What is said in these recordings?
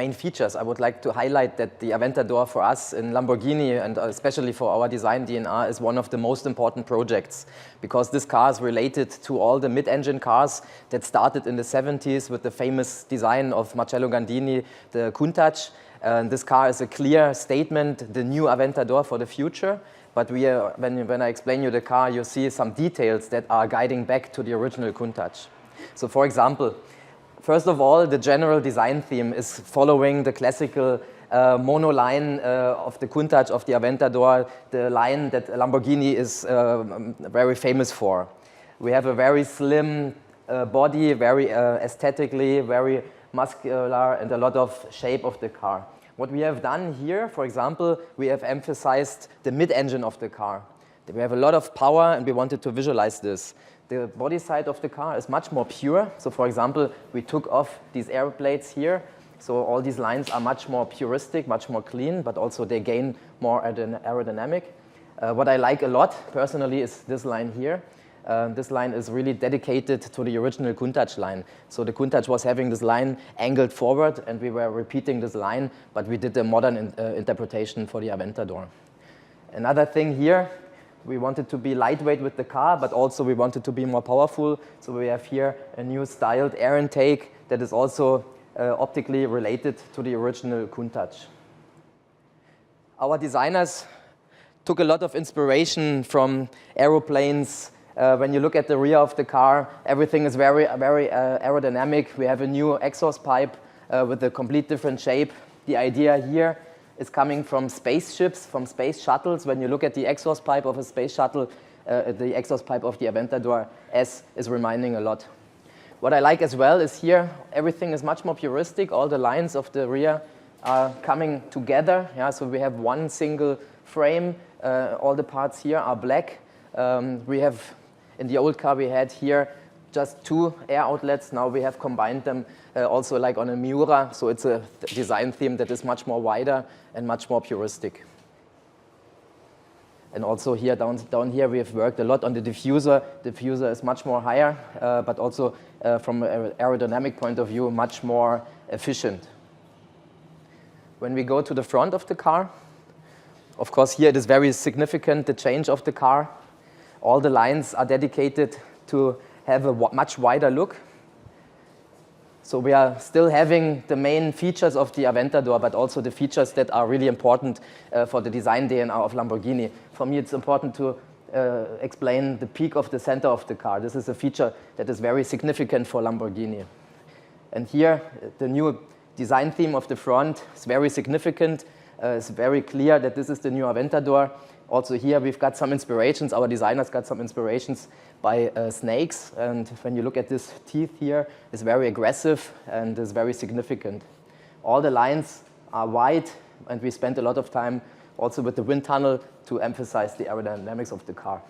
main features, I would like to highlight that the Aventador for us in Lamborghini, and especially for our design DNA, is one of the most important projects, because this car is related to all the mid-engine cars that started in the 70s with the famous design of Marcello Gandini, the Countach. This car is a clear statement, the new Aventador for the future. But when I explain you the car, you see some details that are guiding back to the original Countach. So for example, first of all, the general design theme is following the classical monoline of the Countach, of the Aventador, the line that Lamborghini is very famous for. We have a very slim body, very aesthetically, very muscular, and a lot of shape of the car. What we have done here, for example, we have emphasized the mid-engine of the car. We have a lot of power, and we wanted to visualize this. The body side of the car is much more pure. So for example, we took off these air plates here. So all these lines are much more puristic, much more clean, but also they gain more aerodynamic. What I like a lot, personally, is this line here. This line is really dedicated to the original Countach line. So the Countach was having this line angled forward, and we were repeating this line, but we did a modern interpretation for the Aventador. Another thing here, we wanted to be lightweight with the car, but also we wanted to be more powerful. So we have here a new styled air intake that is also optically related to the original Countach. Our designers took a lot of inspiration from aeroplanes. When you look at the rear of the car, everything is very aerodynamic. We have a new exhaust pipe with a complete different shape. The idea here is coming from spaceships, from space shuttles. When you look at the exhaust pipe of a space shuttle, the exhaust pipe of the Aventador S is reminding a lot. What I like as well is here, everything is much more puristic. All the lines of the rear are coming together. Yeah, so we have one single frame. All the parts here are black. We have, in the old car we had here just two air outlets. Now we have combined them also like on a Miura. So it's a design theme that is much more wider and much more puristic. And also here, down here, we have worked a lot on the diffuser. The diffuser is much more higher, but also from an aerodynamic point of view, much more efficient. When we go to the front of the car, of course, here it is very significant, the change of the car. All the lines are dedicated to have a much wider look. So we are still having the main features of the Aventador, but also the features that are really important for the design DNA of Lamborghini. For me, it's important to explain the peak of the center of the car. This is a feature that is very significant for Lamborghini. And here, the new design theme of the front is very significant. It's very clear that this is the new Aventador. Also here, we've got some inspirations. Our designers got some inspirations by snakes. And when you look at this teeth here, it's very aggressive and is very significant. All the lines are wide, and we spent a lot of time also with the wind tunnel to emphasize the aerodynamics of the car.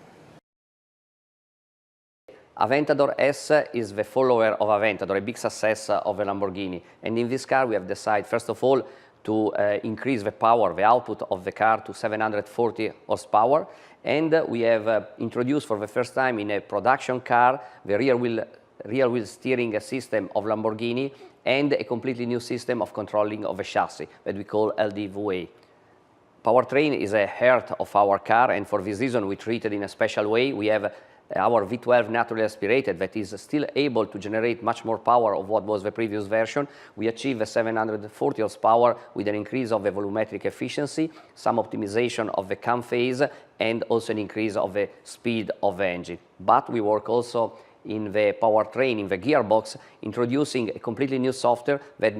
Aventador S is the follower of Aventador, a big success of the Lamborghini. And in this car, we have decided, first of all, to increase the power, the output of the car to 740 horsepower. And we have introduced for the first time in a production car the rear wheel steering system of Lamborghini and a completely new system of controlling of the chassis that we call LDVA. Powertrain is a heart of our car, and for this reason we treat it in a special way. We have our V12 naturally aspirated that is still able to generate much more power of what was the previous version. We achieve a 740 horsepower with an increase of the volumetric efficiency, some optimization of the cam phase, and also an increase of the speed of the engine. But we work also in the powertrain, in the gearbox, introducing a completely new software that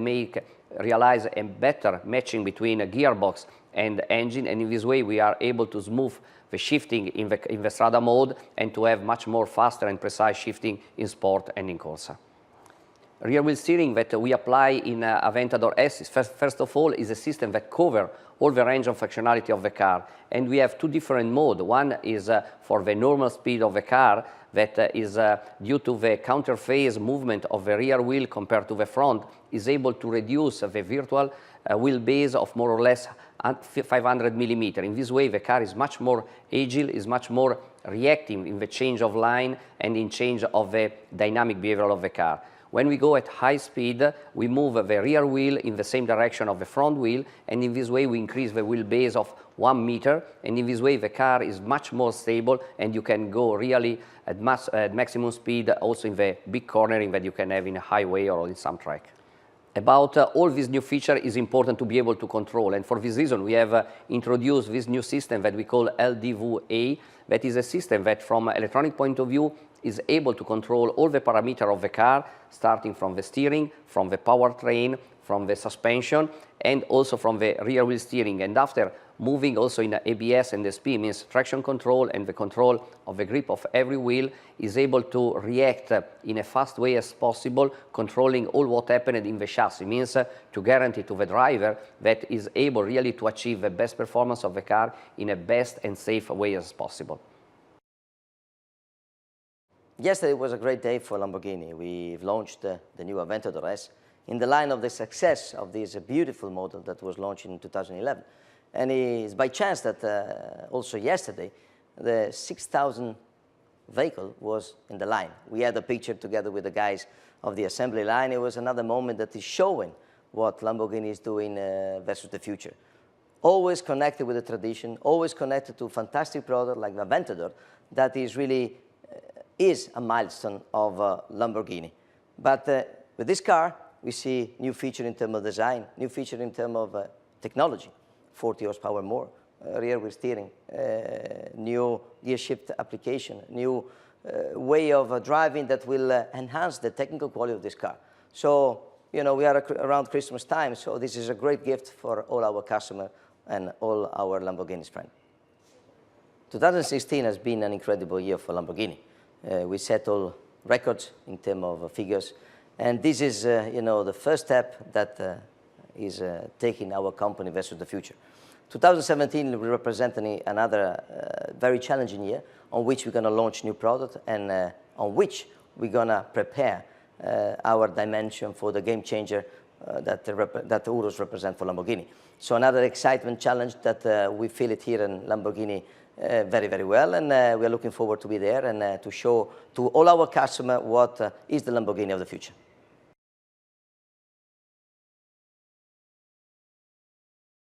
realize a better matching between a gearbox and engine, and in this way we are able to smooth the shifting in the strada mode and to have much more faster and precise shifting in sport and in Corsa. Rear wheel steering that we apply in Aventador S, first of all, is a system that covers all the range of functionality of the car. And we have two different modes. One is for the normal speed of the car, that is due to the counter phase movement of the rear wheel compared to the front, is able to reduce the virtual wheelbase of more or less 500 millimeters. In this way, the car is much more agile, is much more reactive in the change of line and in change of the dynamic behavior of the car. When we go at high speed, we move the rear wheel in the same direction of the front wheel, and in this way we increase the wheelbase of 1 meter, and in this way the car is much more stable, and you can go really at maximum speed also in the big cornering that you can have in a highway or in some track. About all these new features is important to be able to control, and for this reason we have introduced this new system that we call LDVA, that is a system that from an electronic point of view is able to control all the parameters of the car, starting from the steering, from the powertrain, from the suspension, and also from the rear wheel steering. And after moving also in ABS and SP, means traction control and the control of the grip of every wheel, is able to react in a fast way as possible, controlling all what happened in the chassis, means to guarantee to the driver that is able really to achieve the best performance of the car in a best and safe way as possible. Yesterday was a great day for Lamborghini. We've launched the new Aventador-S in the line of the success of this beautiful model that was launched in 2011. And it's by chance that also yesterday, the 6,000 vehicle was in the line. We had a picture together with the guys of the assembly line. It was another moment that is showing what Lamborghini is doing versus the future. Always connected with the tradition, always connected to a fantastic product like the Aventador that is really is a milestone of Lamborghini. But with this car, we see new feature in terms of design, new feature in terms of technology, 40 horsepower more, rear wheel steering, new gear shift application, new way of driving that will enhance the technical quality of this car. So, you know, we are around Christmas time, so this is a great gift for all our customers and all our Lamborghini friends. 2016 has been an incredible year for Lamborghini. We set all records in terms of figures, and this is, you know, the first step that is taking our company versus the future. 2017 will represent another very challenging year on which we're going to launch new product and on which we're going to prepare our dimension for the game changer that auros represent for Lamborghini. So another excitement challenge that we feel it here in Lamborghini very, very well, and we are looking forward to be there and to show to all our customers what is the Lamborghini of the future.